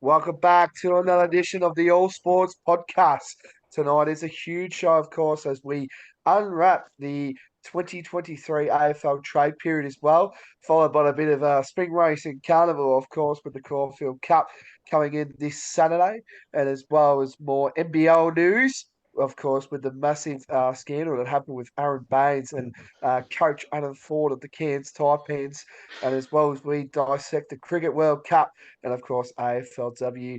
Welcome back to another edition of the All Sports Podcast. Tonight is a huge show, of course, as we unwrap the 2023 AFL trade period as well, followed by a bit of a spring racing carnival, of course, with the Caulfield Cup coming in this Saturday, and as well as more NBL news. Of course, with the massive scandal that happened with Aaron Baines and coach Adam Ford of the Cairns Taipans, and as well as we dissect the Cricket World Cup and of course, AFLW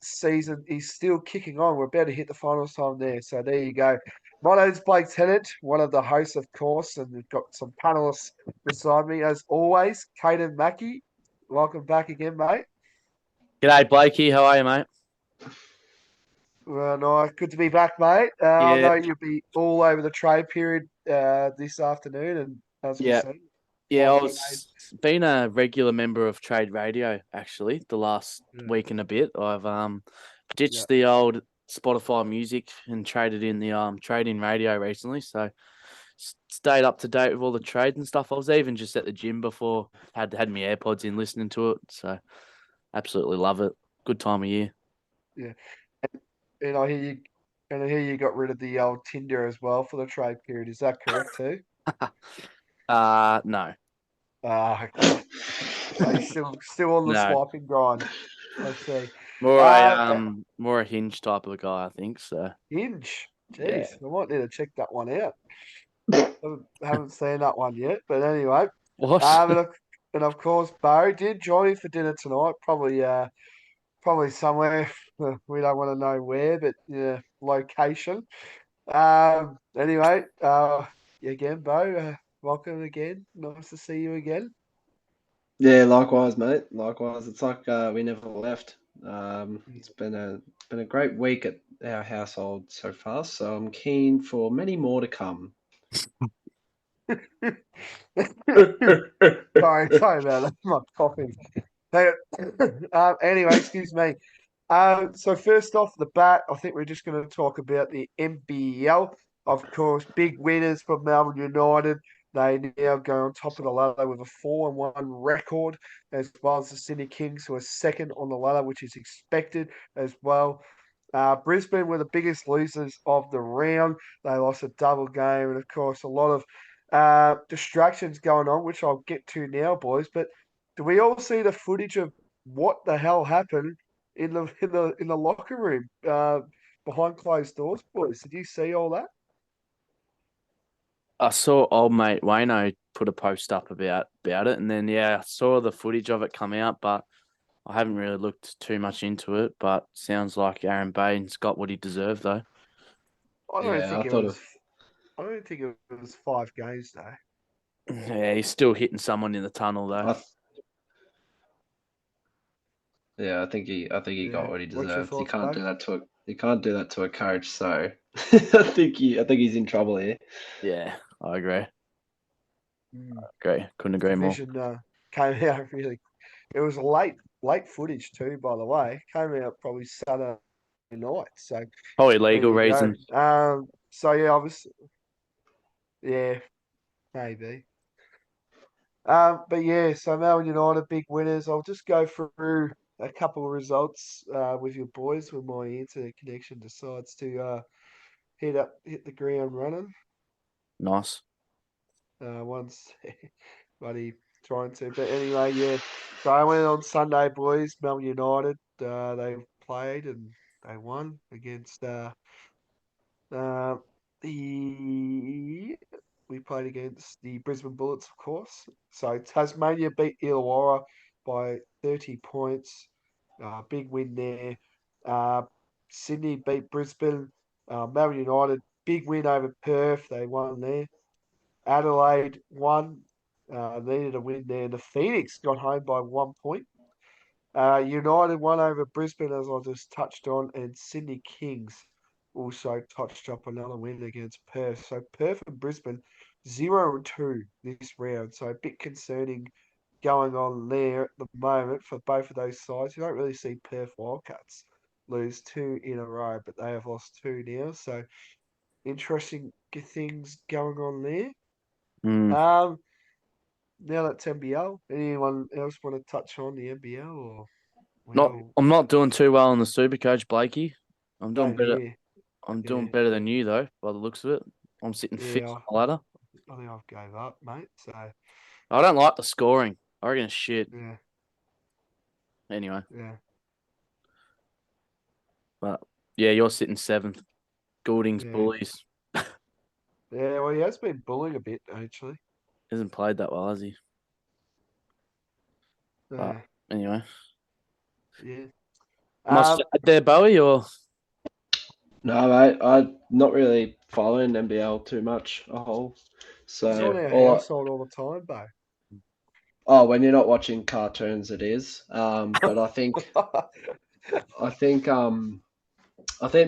season is still kicking on. We're about to hit the finals time there. So there you go. My name's Blake Tennant, one of the hosts, of course, and we've got some panelists beside me as always. Caden Mackey, welcome back again, mate. G'day, Blakey. How are you, mate? Well, nice. Good to be back, mate. I Yeah, know you'll be all over the trade period this afternoon, and as we yeah, said, yeah. live I trade. was been a regular member of Trade Radio actually the last Yeah, week and a bit. I've yeah. ditched the old Spotify music and traded in the trading radio recently. So stayed up to date with all the trades and stuff. I was even just at the gym before had my AirPods in listening to it. So absolutely love it. Good time of year. Yeah. And I hear you got rid of the old Tinder as well for the trade period. Is that correct too? No, Ah, okay. So you're still on the no. swiping grind. I see. More a Uh, more a hinge type of a guy, I think. So Hinge. yeah. Jeez, I might need to check that one out. Haven't seen that one yet, but anyway. What? Um, and of, and of course, Barry did join me for dinner tonight. Probably somewhere. We don't want to know where, but yeah, location. Anyway, again, Bo, welcome again. Nice to see you again. Yeah, likewise, mate. Likewise. It's like we never left. It's been a great week at our household so far, so I'm keen for many more to come. Sorry about that. My coughing. Hey, anyway, excuse me. So first off the bat, I think we're just going to talk about the NBL. Of course, big winners for Melbourne United. They now go on top of the ladder with a 4-1 record, as well as the Sydney Kings, who are second on the ladder, which is expected as well. Brisbane were the biggest losers of the round. They lost a double game, and of course, a lot of distractions going on, which I'll get to now, boys. But do we all see the footage of what the hell happened in the locker room behind closed doors, boys? Did you see all that? I saw old mate Wayno put a post up about it, and then yeah, I saw the footage of it come out, but I haven't really looked too much into it. But sounds like Aaron Baines got what he deserved, though. I don't Yeah, think it was. I don't think it was 5 games though. Yeah, he's still hitting someone in the tunnel though. I th- yeah, I think he got Yeah. what he What's your deserved. thoughts, Bo? You can't do that to a coach. So I think he's in trouble here. Yeah, I agree. Mm. Agree. Couldn't agree more. Division came out really. It was late footage too, by the way. Came out probably Saturday night. So Probably there legal you go. reasons. So yeah, obviously, yeah, maybe. But yeah, so Melbourne United, big winners. I'll just go through a couple of results with your boys when my internet connection decides to hit the ground running. Nice. Once buddy trying to. But anyway, yeah. So I went on Sunday, boys. Melbourne United. They played and they won against uh, the we played against the Brisbane Bullets, of course. So Tasmania beat Illawarra by 30 points. Big win there. Uh, Sydney beat Brisbane. Melbourne United, big win over Perth. They won there. Adelaide won. Needed a win there. The Phoenix got home by 1 point. United won over Brisbane, as I just touched on, and Sydney Kings also touched up another win against Perth. So Perth and Brisbane 0-2 this round. So a bit concerning going on there at the moment for both of those sides. You don't really see Perth Wildcats lose two in a row, but they have lost two now. So interesting things going on there. Mm. Um, Now that's NBL. Anyone else want to touch on the NBL or? I'm not doing too well in the Supercoach, Blakey. I'm doing Same better. here. I'm doing Yeah, better than you though, by the looks of it. I'm sitting fifth yeah. on the ladder. I think I've gave up, mate. So I don't like the scoring. I reckon it's shit. yeah, Anyway, yeah, but yeah, you're sitting seventh. Goulding's yeah, bullies. yeah. Well, he has been bullying a bit actually. Hasn't played that well, has he? But Yeah, anyway, yeah. much to add there, Bowie, or No, mate, I'm not really following NBL too much a whole. It's on So our all household all the time, when you're not watching cartoons, it is. But bro. I think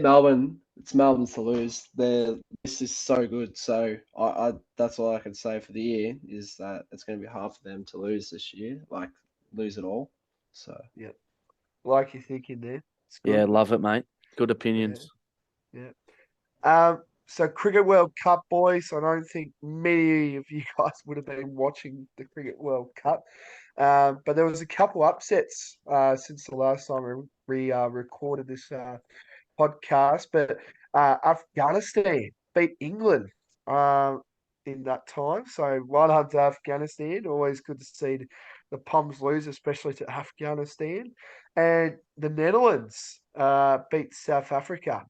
Melbourne. It's Melbourne's to lose. This is so good. So I that's all I can say for the year is that it's going to be hard for them to lose this year, like lose it all. So Yeah, like you're thinking there. It's yeah, good. love it, mate. Good Yeah, opinions. yeah. So Cricket World Cup, boys. I don't think many of you guys would have been watching the Cricket World Cup, but there was a couple upsets since the last time we recorded this podcast. But Afghanistan beat England in that time, so well done to Afghanistan. Always good to see the Poms lose, especially to Afghanistan, and the Netherlands beat South Africa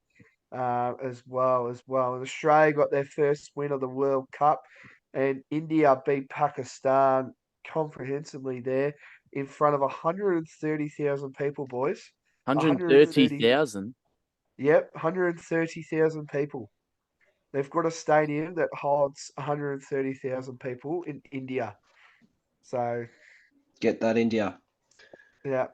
as well. And Australia got their first win of the World Cup, and India beat Pakistan comprehensively there in front of 130,000 people, boys. 130, 130,000. yep, 130,000 people. They've got a stadium that holds 130,000 people in India. So get that India. yeah,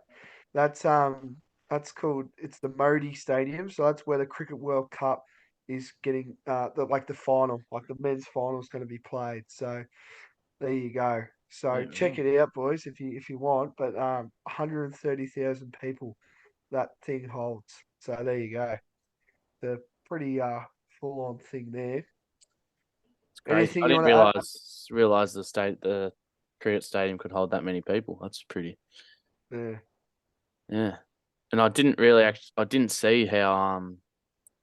that's called it's the Modi Stadium. So that's where the Cricket World Cup is getting the final, like the men's final is going to be played. So there you go. So Yeah. check it out, boys, if you want. But 130,000 people that thing holds. So there you go. The pretty full on thing there. It's crazy. Anything I you didn't want to add? realize the cricket stadium could hold that many people. That's pretty. Yeah, Yeah, and I didn't see how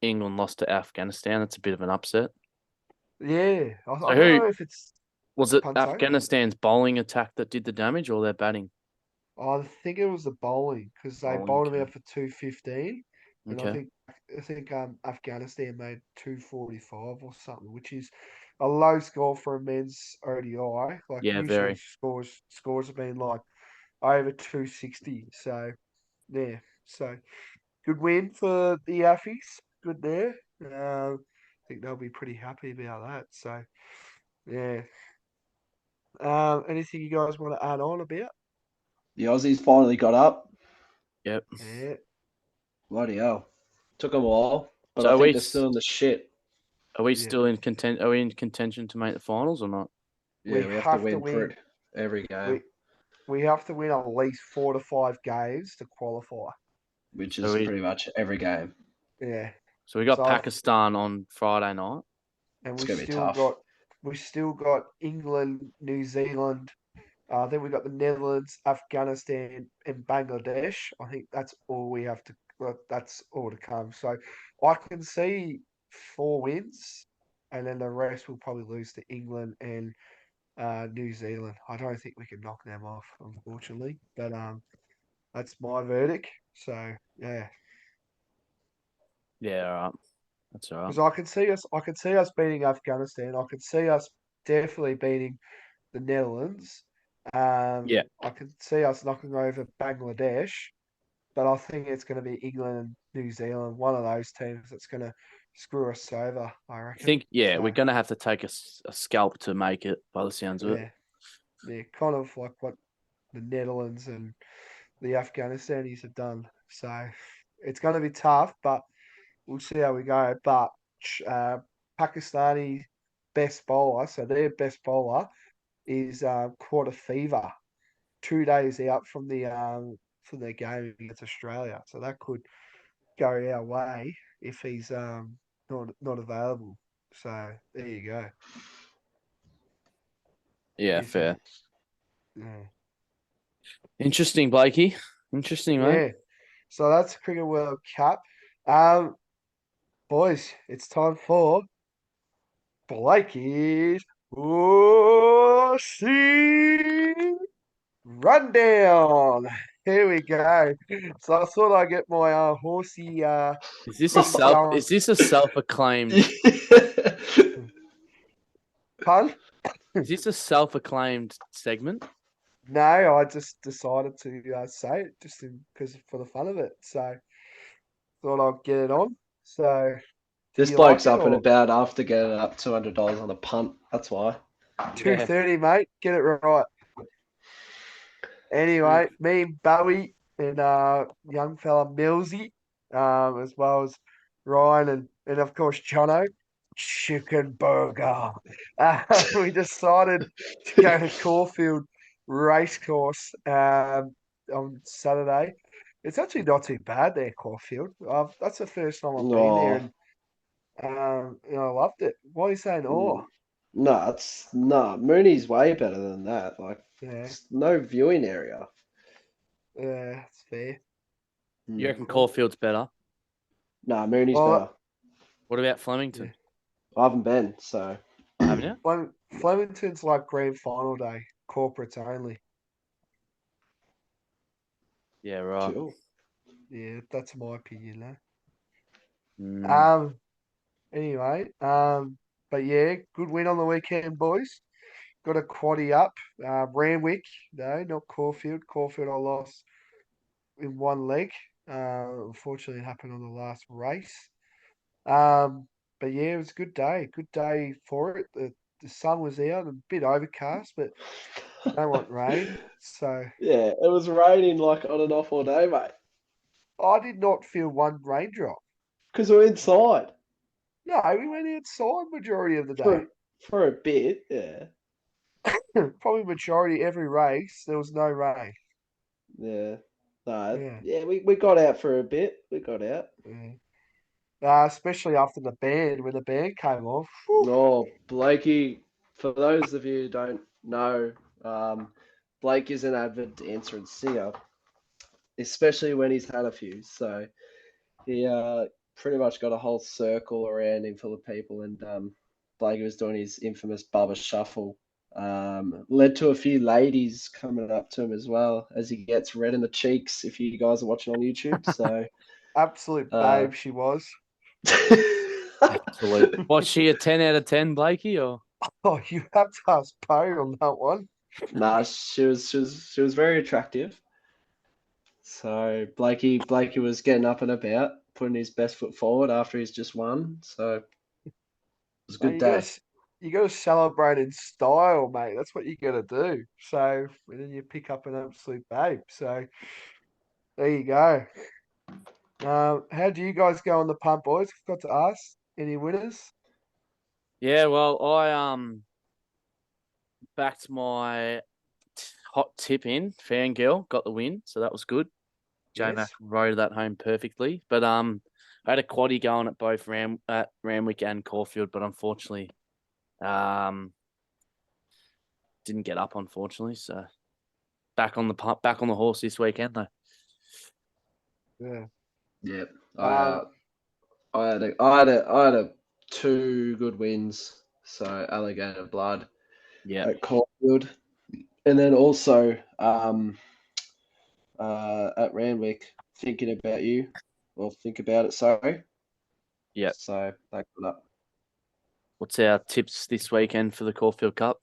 England lost to Afghanistan. That's a bit of an upset. yeah. I So don't who know if it's was it? Punto. Afghanistan's bowling attack that did the damage, or their batting? I think it was the bowling because they Bowling. bowled him Okay. out for 215, and Okay. I think Afghanistan made 245 or something, which is a low score for a men's ODI. Like Yeah, usually very. scores have been like over 260. So yeah, so good win for the Affies. Good there. I think they'll be pretty happy about that. So yeah. Anything you guys want to add on about? The Aussies finally got up. Yep. Yeah. Bloody hell. Took them a while, but So I think they're still in the shit. are we Yeah. still in content? Are we in contention to make the finals or not? We Yeah, we have to have to win win. every game, We we have to win at least 4 to 5 games to qualify. which So is we pretty much every game. Yeah. so we got So Pakistan on Friday night. and It's gonna be tough. we still got England, New Zealand. Then we got the Netherlands, Afghanistan, and Bangladesh. I think that's all we have to. Well, that's all to come. So I can see 4 wins, and then the rest will probably lose to England and New Zealand. I don't think we can knock them off, unfortunately. But that's my verdict. So yeah, Yeah, all right. That's all right. because I could see us beating Afghanistan. I could see us definitely beating the Netherlands. Yeah. I could see us knocking over Bangladesh, but I think it's going to be England and New Zealand, one of those teams that's going to screw us over. I I reckon. think yeah, So we're gonna have to take a scalp to make it by the sounds of it. yeah, yeah, kind of like what the Netherlands and the Afghanistanis have done. So it's going to be tough, but we'll see how we go. But uh, Pakistani best bowler, so their best bowler is quarter fever, 2 days out from their game against Australia. So that could go our way if he's not available. So there you go. Yeah, Is it? fair. Yeah. Interesting, Blakey. Interesting, mate. Yeah. So that's Cricket World Cup. Boys, it's time for Blakey's Horsey Rundown. Here we go. So I thought I'd get my horsey Is this a things self? going. Is this a self-acclaimed? Pun? Is this a self-acclaimed segment? No, I just decided to say it just because for the fun of it. So thought I'd get it on. So do This you like bloke's it up and or about after getting up $200 on a punt. That's why. 230, mate? Get it right. Anyway, me and Bowie and young fella Millsy, as well as Ryan and of course Jono, chicken burger. We decided to go to Caulfield Racecourse on Saturday. It's actually not too bad there, Caulfield. That's the first time I've been there, No, and I loved it. Why are you saying oh? no. Mooney's way better than that. Like, Yeah, no viewing area. yeah, it's fair. You Mm. reckon Caulfield's better? Nah, Mooney's Well, better. What about yeah. Flemington? I haven't been, so Haven't you? Flemington's like grand final day, corporates only. Yeah, right. cool. Yeah, that's my opinion, though. Mm, Um, anyway, but yeah, good win on the weekend, boys. Got a quaddy up. Randwick, no, not Caulfield. Caulfield I lost in one leg. Unfortunately, it happened on the last race. But yeah, it was a good day. Good day for it. The sun was out, a bit overcast, but you don't want rain. So Yeah, it was raining like on and off all day, mate. I did not feel one raindrop. Because we're inside No, we went outside majority of the day. for a bit. Yeah, Probably majority every race, there was no rain. yeah. No, Yeah, yeah. We got out for a bit. We got out. yeah. Especially after the band, when the band came off. Whew. No, Blakey. For those of you who don't know, Blake is an avid dancer and singer, especially when he's had a few. So he pretty much got a whole circle around him full of people, and Blakey was doing his infamous Bubba Shuffle. Led to a few ladies coming up to him as well as he gets red in the cheeks. If you guys are watching on YouTube, so Absolute uh, babe she was. absolute. Was she a 10 out of 10, Blakey? Or Oh, you have to ask Poe on that one. nah, she was very attractive. So Blakey was getting up and about, putting his best foot forward after he's just won. So it was a No, good day. you gotta celebrate in style, mate. That's what you gotta do. So and then you pick up an absolute babe. So there you go. How do you guys go on the punt, boys? Got to ask. Any winners? yeah, well, I backed my hot tip in. Fangirl got the win, so that was good. J Mac Yes. rode that home perfectly. But I had a quaddie going at both Ramwick and Caulfield, but unfortunately, didn't get up. Unfortunately, so back on the horse this weekend though. Yeah. Yep. Um. I had two good wins. So Alligator Blood Yeah, at Caulfield, and then also at Randwick, thinking about you. Well, think about it. Sorry. yeah. So that got up. What's our tips this weekend for the Caulfield Cup?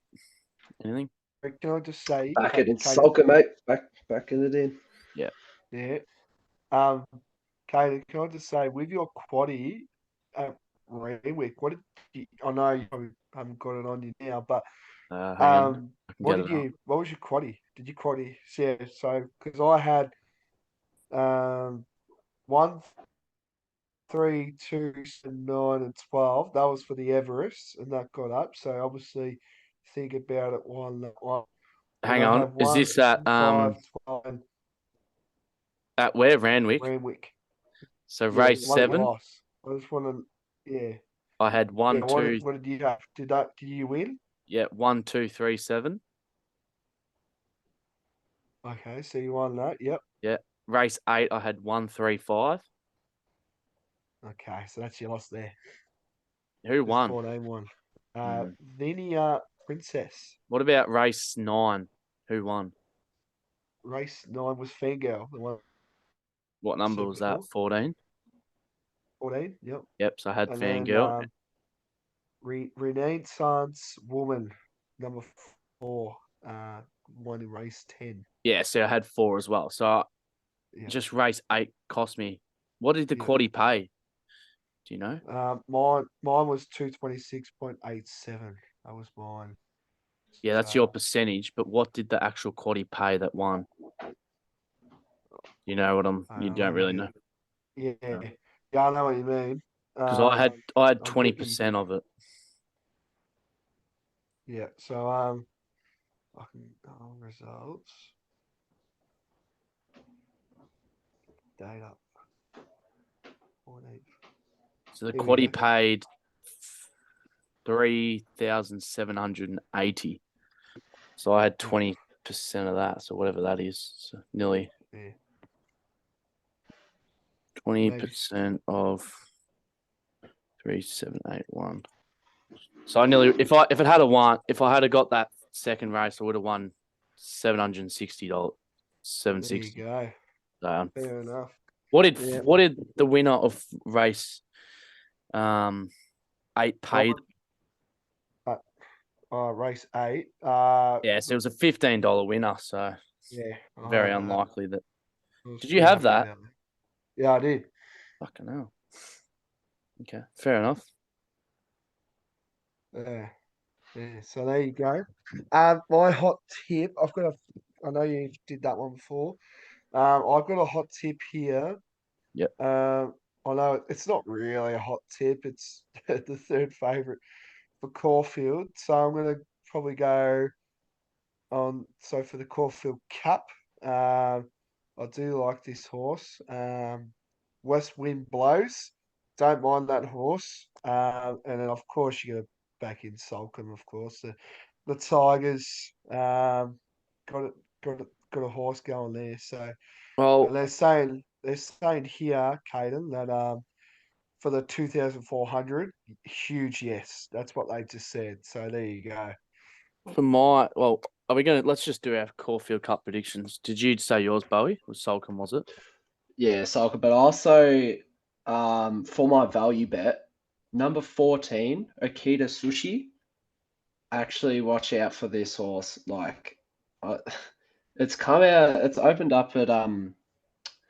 Anything? Can I just say, Back it in Katie? Sulker, mate. Back in it in. Yeah. Um. Katie, can I just say, with your quaddy at Randwick, what did you? I know you probably haven't got it on you now, but Hang on, I can what get did it up. you? What was your quaddy? Did you quaddy? Yeah. So because I had 1, 3, 2, 7, 9, and 12. That was for the Everest, and that got up. So obviously, think about it. One. Then Hang I on. have Is 1, this at 5, 12, and where Ranwick? Randwick. So Yeah, race one seven. loss. I just want to. Yeah. I had Yeah. one, two. What did you have? Did you win? Yeah, 1, 2, 3, 7. Okay, so you won that. Yep. Yeah. race 8, I had 135. Okay, so that's your loss there. Who There's won? 14 one. Hmm. Linear Princess. What about race 9? Who won? Race 9 was Fangirl, the one What I number said was that? before. 14? 14, yep. Yep, so I had And then Fangirl. Renaissance Woman, number 4, won in race 10. Yeah, so I had 4 as well. So Yeah, just race 8 cost me. What did the yeah. quaddie pay? Do you know? Mine was 226.87. That was mine. Yeah, that's So your percentage, but what did the actual quaddie pay that won? You know what you don't let me really get. know. Yeah, yeah, I know what you mean. Because I had I'm getting 20% of it. yeah. So I can results data 14. So the Here we quaddie go. paid 3,780. So I had Yeah, 20% of that. So whatever that is. So nearly yeah. Maybe 20% of 3,781. So I nearly if I had got that second race, I would have won $760. there you 760. go. So, Fair enough. what did Yeah. what did the winner of race 8 pay? Mine, race 8. Yeah, so it was a $15 winner. So Yeah, very I know. unlikely that. I was Did you pretty have happy that? about that. Yeah, I did. Fucking hell. Okay, fair enough. Yeah, yeah. So there you go. My hot tip. I know you did that one before. I've got a hot tip here. Yep. I know it's not really a hot tip. It's the third favorite for Caulfield. So I'm gonna probably go on. So for the Caulfield Cup, I do like this horse. West Wind Blows. Don't mind that horse. And then of course you got to back in Sulcombe, of course. The Tigers got it, got a horse going there. So Well, and they're saying here, Caden, that for the 2,400, huge yes. That's what they just said. So there you go. are we gonna let's just do our Caulfield Cup predictions. Did you say yours, Bowie? Was Solcombe, was it? Yeah, soccer, but also for my value bet, number 14, Akita Sushi. Actually, watch out for this horse. Like, uh, it's opened up at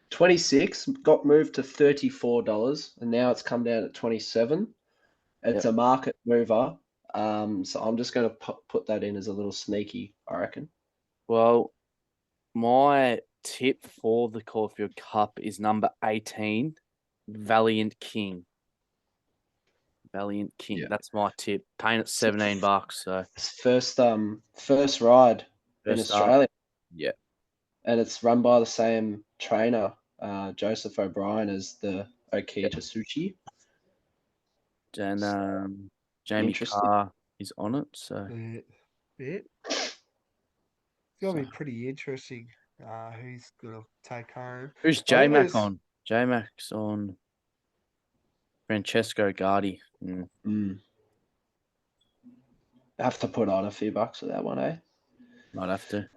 26, got moved to $34, and now it's come down at 27. It's Yep. a market mover. So I'm just going to put that in as a little sneaky, I reckon. Well, my tip for the Caulfield Cup is number 18, Valiant King. Valiant King. Yeah. That's my tip. Paying at So $17. So first ride in first up. Australia, Yeah. and it's run by the same trainer, Joseph O'Brien, as the Okita Sushi. And Jamie Interesting. Carr is on it. So Yeah, yeah. It's gonna so be pretty interesting. Who's gonna take home? who's I J think Mac there's on? J Mac's on Francesco Guardi. Have to put on a few bucks for that one, eh? Might have to.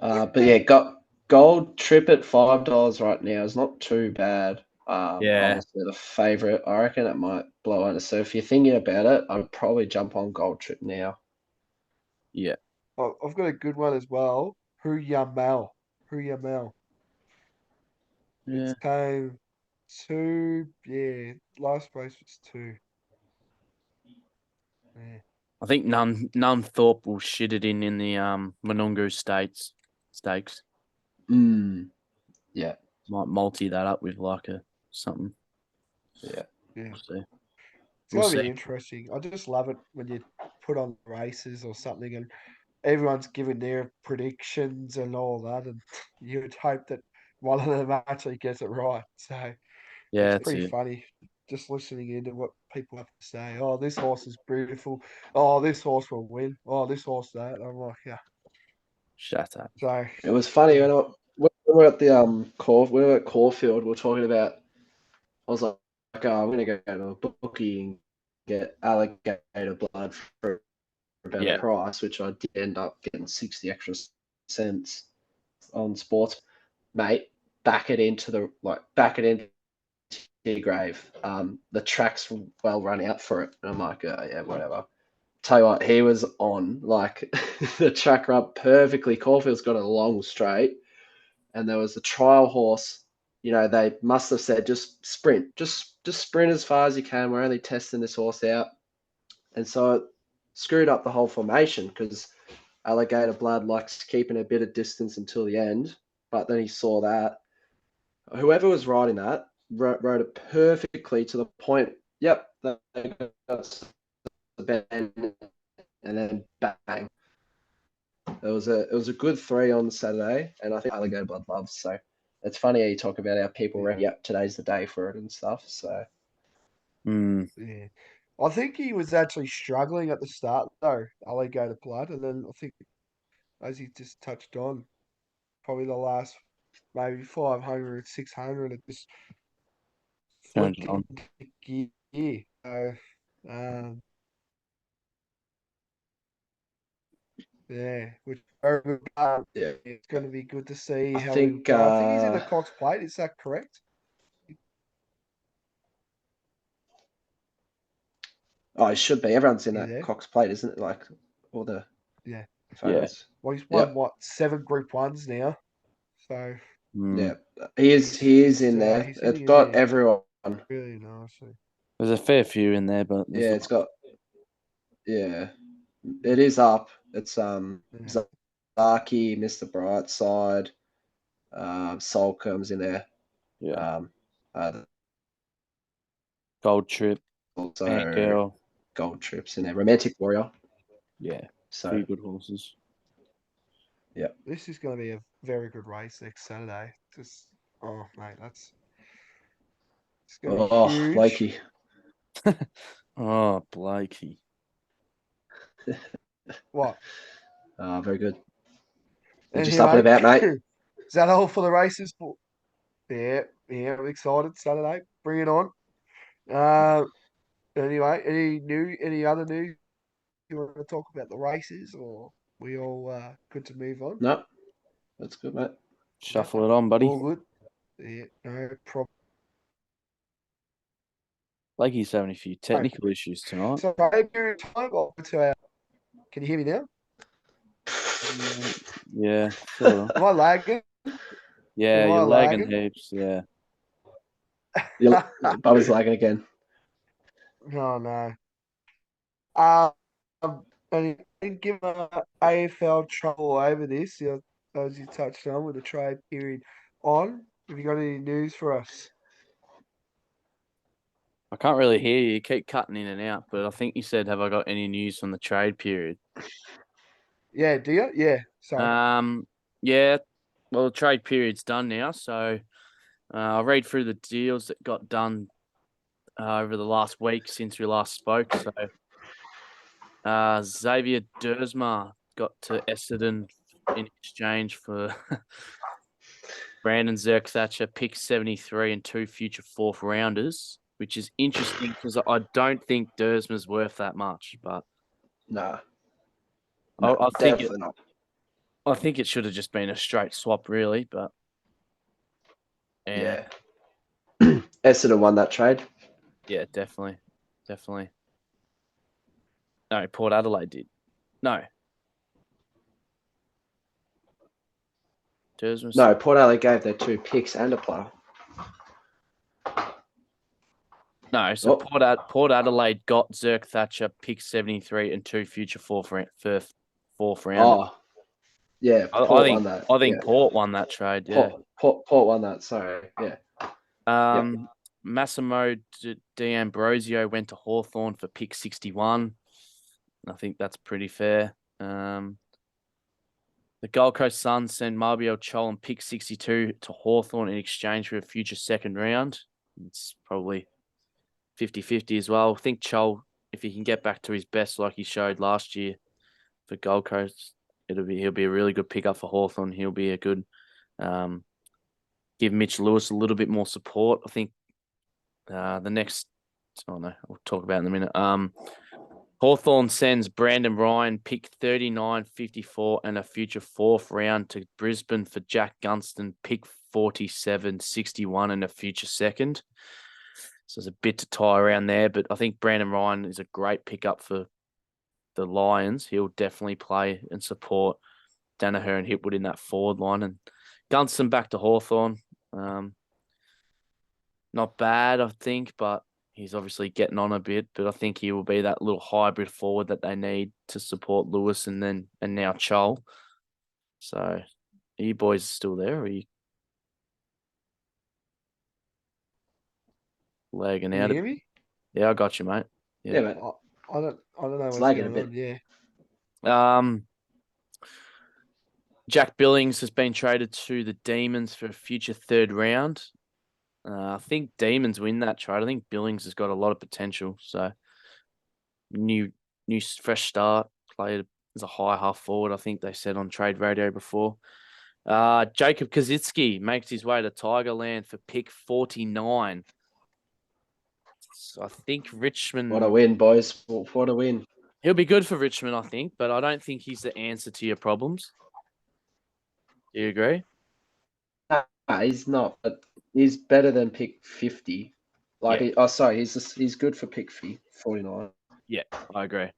But yeah, got gold trip at $5 right now is not too bad. Yeah. Honestly, the favorite. I reckon it might blow under. So if you're thinking about it, I would probably jump on gold trip now. Yeah. I've got a good one as well. Who Yamel? Who Yamel? It's Yeah. came last race was 2. Yeah. I think none Thorpe will shit it in the Monungu stakes. Yeah, Might multi that up with like a something. yeah. Yeah. We'll see. It's We'll gonna be see. interesting. I just love it when you put on races or something and everyone's giving their predictions and all that, and you would hope that one of them actually gets it right. So Yeah, it's that's pretty it. funny just listening into what people have to say. Oh, this horse is beautiful. Oh, this horse will win. Oh, this horse that. I'm like, yeah. Shut up. So It was funny yeah, when we were at the we were at Caulfield, we were talking about. I was like, I'm gonna go to a bookie and get alligator blood for a better Yeah. price, which I did end up getting 60 extra cents on sports. Mate, back it into your grave. The track's well run out for it. And I'm like, yeah, whatever. Tell you what, he was on like the track run perfectly. Caulfield's got a long straight, and there was a trial horse. You know, they must have said just sprint, just sprint as far as you can. We're only testing this horse out, and so it screwed up the whole formation because Alligator Blood likes keeping a bit of distance until the end. But then he saw that whoever was riding that rode it perfectly to the point. Yep, they got the bend, and then bang. It was a good 3 on Saturday, and I think Alligator Blood loves. So it's funny how you talk about how people reckon, yep, today's the day for it and stuff. So Yeah. I think he was actually struggling at the start, though, Alligator Blood. And then I think, as he just touched on, probably the last maybe 500, 600, it just Turned flipped it on. into gear. So, um, yeah, which very good. yeah, It's going to be good to see I how he think go. I think he's in the Cox Plate. Is that correct? it should be. Everyone's in You that there? Cox Plate, isn't it? Like all the Yeah. Yeah. photos. Well, he's won Yep. what 7 Group 1s now. So Yeah, Mm. he is in there. he's It's heading in got there everyone. really nicely. There's a fair few in there, but there's Yeah, it's got yeah. It is up. It's Yeah. Zaki, Mr. Brightside, Solcombe's in there. yeah. Um, Gold Trip, Ant also Girl. Gold Trips in there. Romantic Warrior. Yeah. So Few good horses. yeah. This is going to be a very good race next Saturday. Just mate, it's going to be Oh, huge. Blakey. Oh, Blakey. What? Very good. You're just up and Anyway, about, mate. is that all for the races? Yeah, yeah, I'm excited. Saturday, bring it on. Uh, anyway, any other news you want to talk about the races, or we all good to move on? No, that's good, mate. Yeah, Shuffle it on, buddy. all good. Yeah, no problem. Blakey's having a few technical issues tonight. So, time to our. Can you hear me now? Yeah, sort of. Am I lagging? Yeah, Am I you're lagging lagging? heaps. Yeah. Bubba's lagging again. Oh no. Um, and give AFL trouble over this, as you touched on with the trade period on. Have you got any news for us? I can't really hear you. You keep cutting in and out, but I think you said, have I got any news from the trade period? Yeah, do you? Yeah, sorry. Yeah. Well, the trade period's done now, so I'll read through the deals that got done over the last week since we last spoke. So Xavier Dersma got to Essendon in exchange for Brandon Zerk-Thatcher, pick 73 and 2 future fourth rounders, which is interesting because I don't think Dersma's worth that much, but Nah, I, no, I think it definitely not. I think it should have just been a straight swap, really. But and Yeah. Essendon won that trade. yeah, definitely. No, Port Adelaide did. No, Dersma. No, Port Adelaide gave their 2 picks and a player. No, so Port Adelaide got Zerk-Thatcher, pick 73 and 2 future fourth rounders. Oh, yeah, Port won that. I Yeah, think Port won that trade. Yeah. Port won that. Sorry. Yeah. Yep. Massimo D'Ambrosio went to Hawthorn for pick 61. I think that's pretty fair. The Gold Coast Suns sent Marbiel Chol and pick 62 to Hawthorn in exchange for a future second round. It's probably 50-50 as well. I think Chol, if he can get back to his best like he showed last year for Gold Coast, he'll be a really good pickup for Hawthorn. He'll be a good Give Mitch Lewis a little bit more support. I think the next, oh no, we'll talk about it in a minute. Hawthorn sends Brandon Ryan, pick 39, 54, and a future 4th round to Brisbane for Jack Gunston, pick 47, 61, and a future 2nd. So there's a bit to tie around there, but I think Brandon Ryan is a great pickup for the Lions. He'll definitely play and support Danaher and Hipwood in that forward line. And Gunston back to Hawthorn. Not bad, I think, but he's obviously getting on a bit. But I think he will be that little hybrid forward that they need to support Lewis and now Chol. So, are you boys still there? Or are you lagging Can you out? hear me? Yeah, I got you, mate. Yeah, Yeah. mate. I don't know It's what's lagging a going bit. on. Yeah. Jack Billings has been traded to the Demons for a future 3rd round. I think Demons win that trade. I think Billings has got a lot of potential. So new fresh start. Played as a high half forward. I think they said on Trade Radio before. Jacob Kaczynski makes his way to Tigerland for pick 49. So I think Richmond. What a win, boys. What a win. He'll be good for Richmond, I think, but I don't think he's the answer to your problems. Do you agree? Nah, he's not, but he's better than pick 50. He's good for pick 49. Yeah, I agree.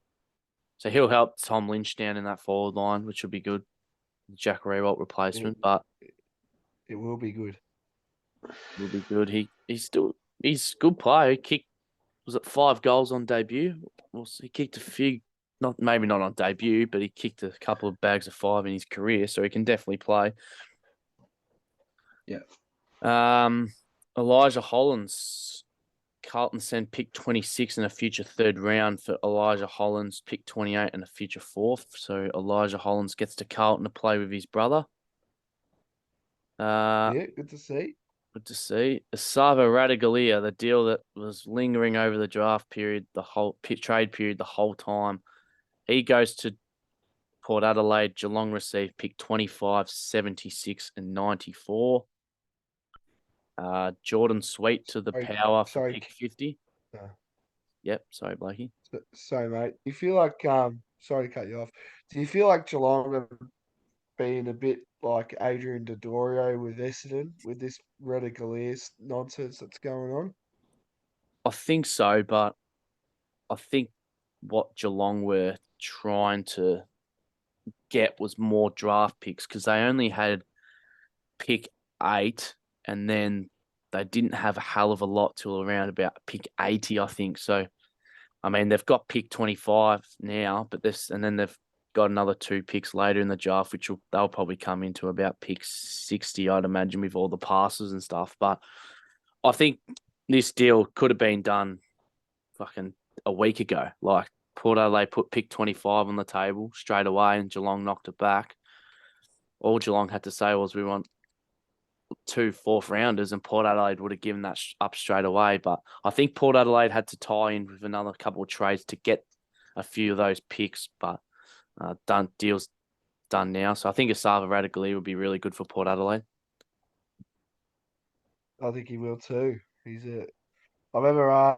So he'll help Tom Lynch down in that forward line, which will be good. Jack Rewalt replacement, but It will be good. will be good. He's a good player. He kicked, was it 5 goals on debut? Well, he kicked a few, maybe not on debut, but he kicked a couple of bags of 5 in his career, so he can definitely play. Yeah. Elijah Hollins, Carlton sent pick 26 and a future 3rd round for Elijah Hollins, pick 28 and a future 4th. So Elijah Hollins gets to Carlton to play with his brother. Yeah, good to see. Good to see. Asava Radaglia, the deal that was lingering over the draft period, the whole trade period, the whole time. He goes to Port Adelaide. Geelong received pick 25, 76, and 94. Jordan Sweet to the Power for Sorry. pick 50. Yep, sorry, Blakey. Sorry, mate. You feel like sorry to cut you off. Do you feel like Geelong have been a bit like Adrian Dodorio with Essendon with this Redicaliers nonsense that's going on? I think so, but I think what Geelong were trying to get was more draft picks because they only had pick 8 and then they didn't have a hell of a lot till around about pick 80, I think. So, I mean, they've got pick 25 now, and then they've got another 2 picks later in the draft, which they'll probably come into about pick 60, I'd imagine, with all the passes and stuff. But I think this deal could have been done fucking a week ago. Like Port Adelaide put pick 25 on the table straight away and Geelong knocked it back. All Geelong had to say was we want 2 4th rounders and Port Adelaide would have given that up straight away. But I think Port Adelaide had to tie in with another couple of trades to get a few of those picks, but deal's done now. So I think Asava Radaglia would be really good for Port Adelaide. I think he will too. I remember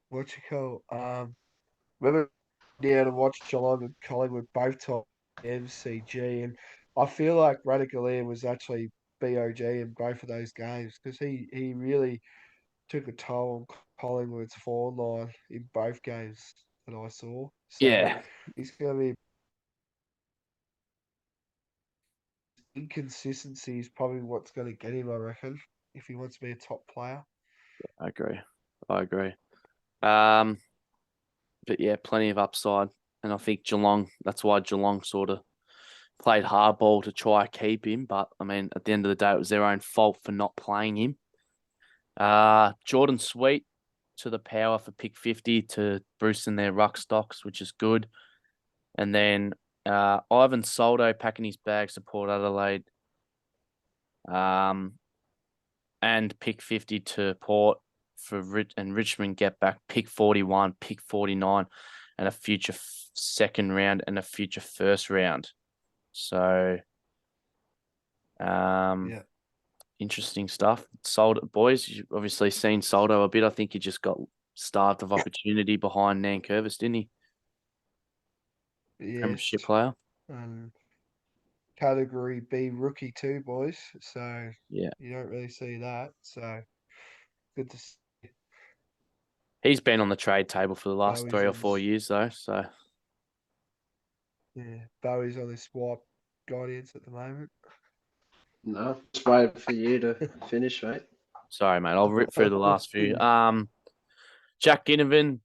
what you call remember to watch Geelong and Collingwood both time MCG, and I feel like Radicalier was actually BOG in both of those games because he really took a toll on Collingwood's forward line in both games that I saw. So Yeah, he's going to be inconsistency is probably what's going to get him, I reckon, if he wants to be a top player. I agree. But yeah, plenty of upside. And I think Geelong, that's why Geelong sort of played hardball to try and keep him. But I mean, at the end of the day, it was their own fault for not playing him. Jordan Sweet to the Power for pick 50 to boost in their ruck stocks, which is good. And then Ivan Soldo packing his bags to Port Adelaide. And pick 50 to Port for Richmond get back pick 41, pick 49, and a future 2nd round and a future 1st round. So Yeah. Interesting stuff. Soldo, boys, you've obviously seen Soldo a bit. I think he just got starved of opportunity behind Nankervis, didn't he? Yes. Premiership player. Category B rookie too, boys. So Yeah. you don't really see that. So good to see He's been on the trade table for the last Bowie's 3 or 4 on years, though. So, Bowie's on this wipe guardians at the moment. No, just waiting for you to finish, mate. sorry, mate. I'll rip through the last few. Jack Ginnivan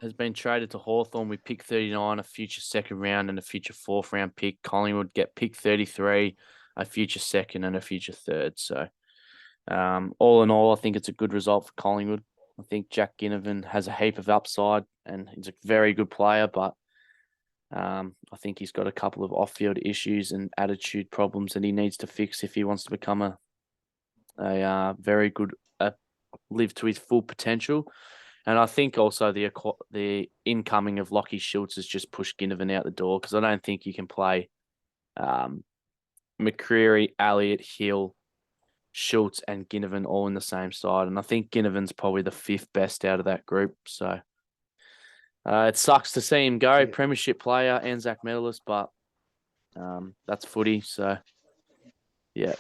has been traded to Hawthorn with pick 39, a future second round, and a future fourth round pick. Collingwood get pick 33, a future second, and a future third. So, all in all, I think it's a good result for Collingwood. I think Jack Ginnivan has a heap of upside and he's a very good player, but I think he's got a couple of off-field issues and attitude problems that he needs to fix if he wants to become a very good, live to his full potential. And I think also the incoming of Lockie Schultz has just pushed Ginnivan out the door because I don't think you can play McCreary, Elliott, Hill, Schultz, and Ginnivan all in the same side. And I think Ginnivan's probably the fifth best out of that group. So it sucks to see him go, Yeah. premiership player, Anzac medalist, but that's footy. So yeah,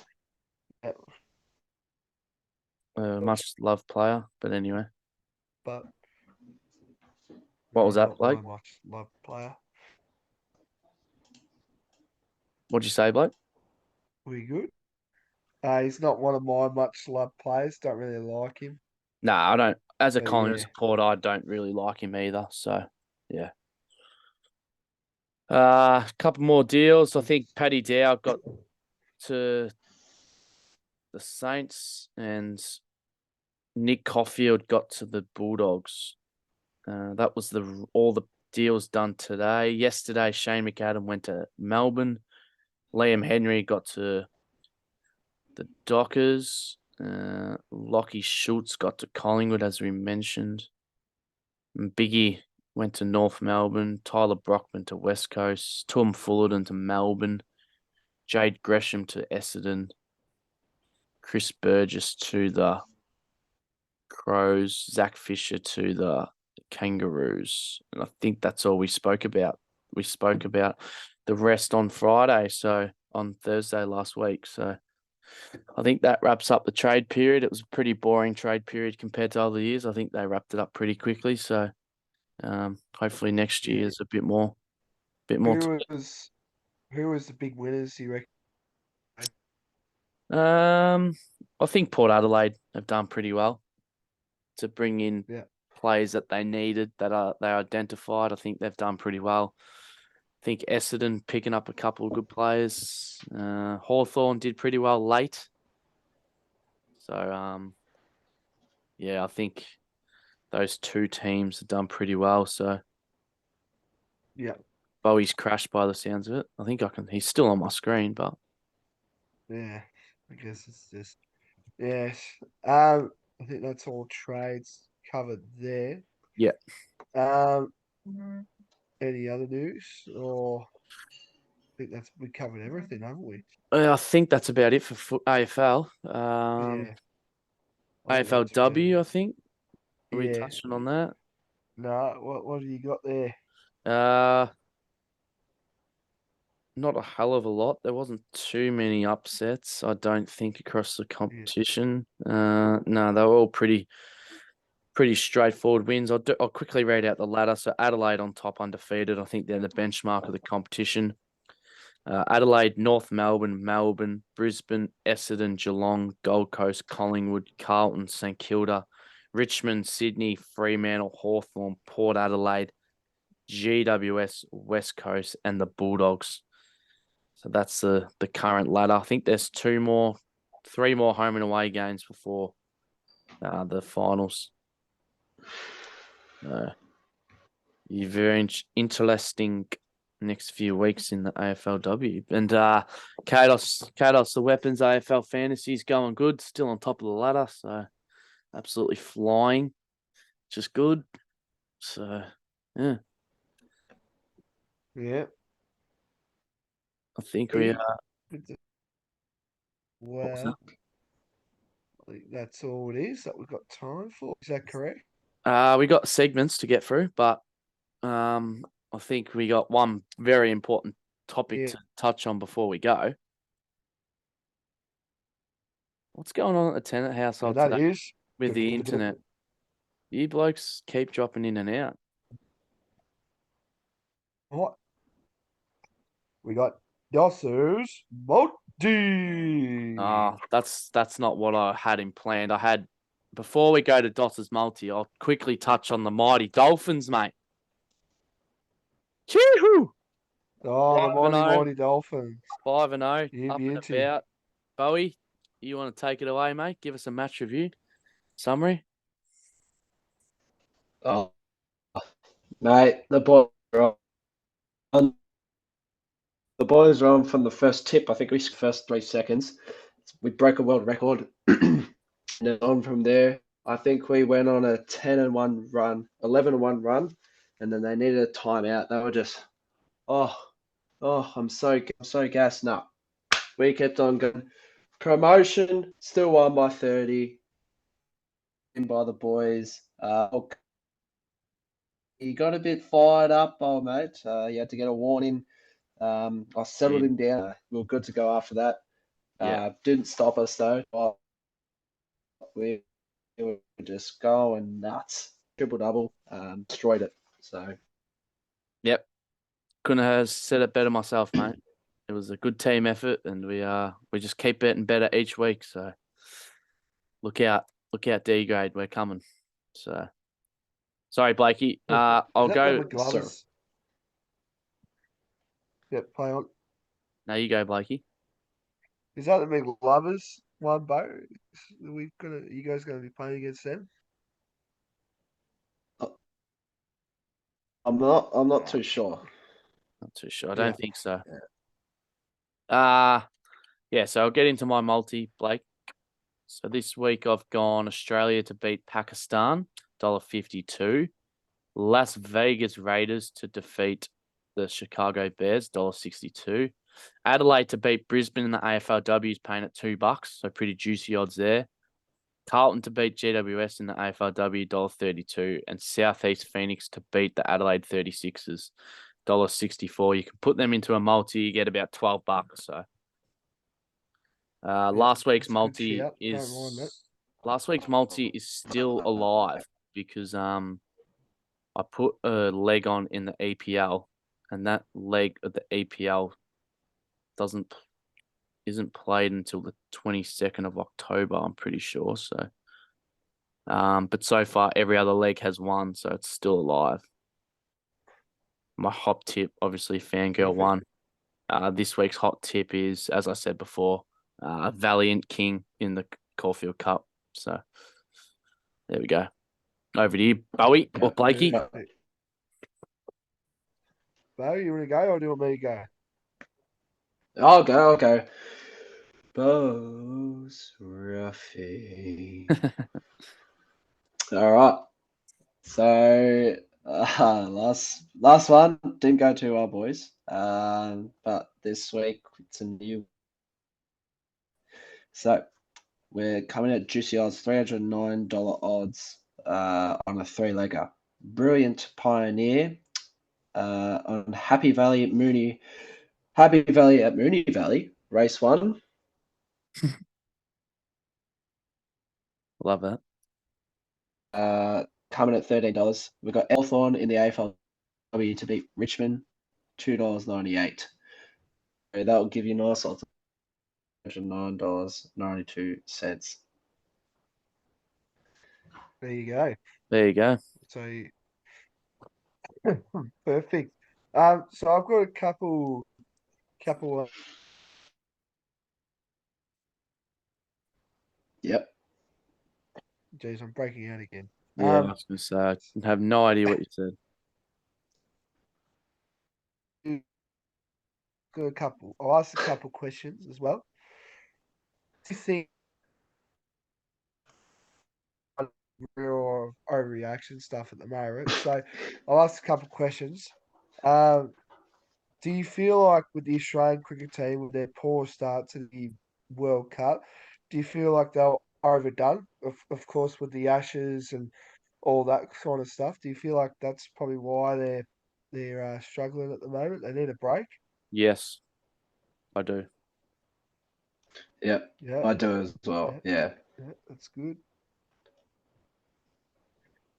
Yeah. much loved player. But anyway, But what was that, not my Blake? much loved player. What'd you say, Blake? We good? He's not one of my much loved players. Don't really like him. No, I don't. As a But Collingwood yeah. supporter, I don't really like him either. So yeah. A couple more deals. I think Paddy Dow got to the Saints and Nick Caulfield got to the Bulldogs. That was all the deals done today. Yesterday, Shane McAdam went to Melbourne. Liam Henry got to the Dockers. Lockie Schultz got to Collingwood, as we mentioned. And Biggie went to North Melbourne. Tyler Brockman to West Coast. Tom Fullerton to Melbourne. Jade Gresham to Essendon. Chris Burgess to the Crows. Zach Fisher to the Kangaroos. And I think that's all we spoke about. We spoke about the rest on Friday, so on Thursday last week. So I think that wraps up the trade period. It was a pretty boring trade period compared to other years. I think they wrapped it up pretty quickly. So hopefully next year Yeah. is a bit more. Who was the big winners, you reckon? I think Port Adelaide have done pretty well to bring in Yeah. players that they needed they identified. I think they've done pretty well. I think Essendon picking up a couple of good players. Hawthorn did pretty well late. So yeah, I think those two teams have done pretty well. So Yeah. Bowie's crashed by the sounds of it. I think he's still on my screen, but Yeah. I guess it's just yes. I think that's all trades covered there. yeah. Um any other news? Or I think we covered everything, haven't we? I think that's about it for AFL. Yeah. I think that's about AFLW, it. I think. Are we Yeah. touching on that? No, what have you got there? Uh, Not a hell of a lot. There wasn't too many upsets, I don't think, across the Yeah. competition. No, they were all pretty straightforward wins. I'll quickly read out the ladder. So Adelaide on top, undefeated. I think they're the benchmark of the competition. Adelaide, North Melbourne, Melbourne, Brisbane, Essendon, Geelong, Gold Coast, Collingwood, Carlton, St Kilda, Richmond, Sydney, Fremantle, Hawthorn, Port Adelaide, GWS, West Coast, and the Bulldogs. So that's the current ladder. I think there's 3 more home and away games before the finals. You're very interesting next few weeks in the AFLW. And Kados, the Weapons AFL Fantasy is going good, still on top of the ladder, so absolutely flying, just good. So yeah, Yeah. I think we Good to was Well, I think that's all it is that we've got time for. Is that correct? We got segments to get through, but I think we got one very important topic Yeah. to touch on before we go. What's going on at the tenant And household that today is with the internet? You blokes keep dropping in and out. what we got. Dossa's multi. That's not what I had in planned. I had before we go to Dossa's multi, I'll quickly touch on the mighty Dolphins, mate. Chee-hoo! Oh, the 5-0. mighty Dolphins. 5-0, up and Beauty. about. Bowie, you want to take it away, mate? Give us a match review summary. Oh, mate, on. The boys are on from the first tip. I think we first 3 seconds. We broke a world record. And then on from there, I think we went on a 10-1 run, 11-1 run, and then they needed a timeout. They were just, oh, I'm so gassed. No, we kept on going. Promotion still won by 30. By the boys. He got a bit fired up, old mate. He had to get a warning. I settled him down. We were good to go after that. Yeah. Didn't stop us though. We were just going nuts. Triple double, destroyed it. So Yep. Couldn't have said it better myself, mate. It was a good team effort, and we just keep getting better each week. So look out, D grade. We're coming. So sorry, Blakey. I'll Is that go. the McGlovers? Yep, play on. Now you go, Blakey. Is that the McGlovers one, Bo? You guys gonna be playing against them? I'm not too sure. Not too sure. I Yeah. don't think so. Yeah. Yeah. So I'll get into my multi, Blake. So this week I've gone Australia to beat Pakistan, $1.52. Las Vegas Raiders to defeat the Chicago Bears, $1.62. Adelaide to beat Brisbane in the AFLW is paying at $2, so pretty juicy odds there. Carlton to beat GWS in the AFLW, $1.32. And Southeast Phoenix to beat the Adelaide 36ers, $1.64. You can put them into a multi, you get about $12. So last week's multi is still alive because I put a leg on in the EPL, and that leg of the EPL isn't played until the 22nd of October, I'm pretty sure. So, but so far every other leg has won, so it's still alive. My hot tip, obviously, Fangirl won. This week's hot tip is, as I said before, Valiant King in the Caulfield Cup. So there we go. Over to you, Bowie or Blakey. Bowie, you want to go or do you want me to go? I'll go. Bo's Ruffy. All right. So last one didn't go too well, boys. But this week it's a new. So we're coming at juicy odds, $309 odds on a three-legger. Brilliant Pioneer on Happy Valley at Mooney Valley, race 1. Love that. Coming at $13. We've got Elthorn in the AFLW to beat Richmond, $2.98. So that will give you nice odds of $9.92. There you go. There you go. So perfect. So I've got a couple. Yep. Geez, I'm breaking out again. Yeah, I was going to say, I have no idea what you said. Got a couple. I'll ask a couple questions as well. Do you think real overreaction stuff at the moment? So I'll ask a couple questions. Do you feel like with the Australian cricket team, with their poor start to the World Cup. Do you feel like they're overdone? Of course, with the Ashes and all that kind of stuff. Do you feel like that's probably why they're struggling at the moment? They need a break. Yes, I do. Yeah, Yeah, I do as well. yeah, Yeah. yeah. That's good.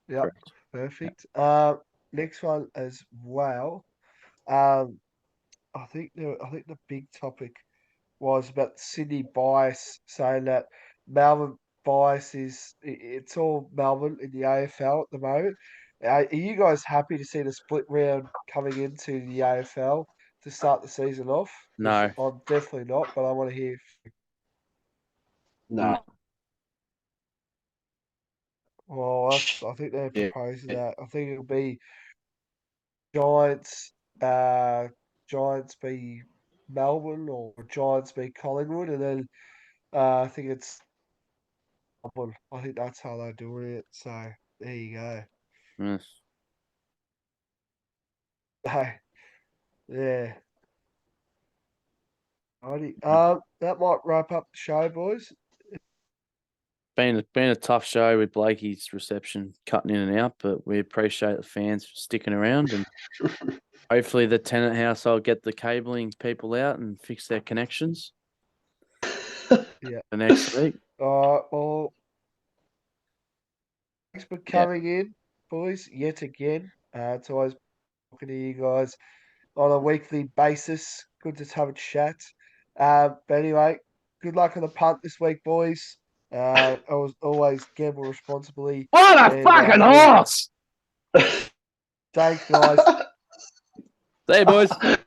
Yep, Correct. perfect. Next one as well. Um, I think the big topic was about Sydney bias, saying that Melbourne bias it's all Melbourne in the AFL at the moment. Are you guys happy to see the split round coming into the AFL to start the season off? Because No, I'm definitely not, but I want to hear. No. Well, I think they're Yeah. proposing that. I think it'll be Giants, uh, Giants be Melbourne or Giants be Collingwood, and then I think it's Melbourne. I think that's how they're doing it. So there you go. mm, Hey, yeah. Righty. That might wrap up the show, boys. been a tough show with Blakey's reception cutting in and out, but we appreciate the fans for sticking around, and hopefully the tenant household get the cabling people out and fix their connections Yeah. for next week. Well, thanks for Yeah, coming in, boys, yet again. It's always talking to you guys on a weekly basis. Good to have a chat. But anyway, good luck on the punt this week, boys. Always gamble responsibly. what a And fucking yeah, horse! thanks, guys. See you, boys.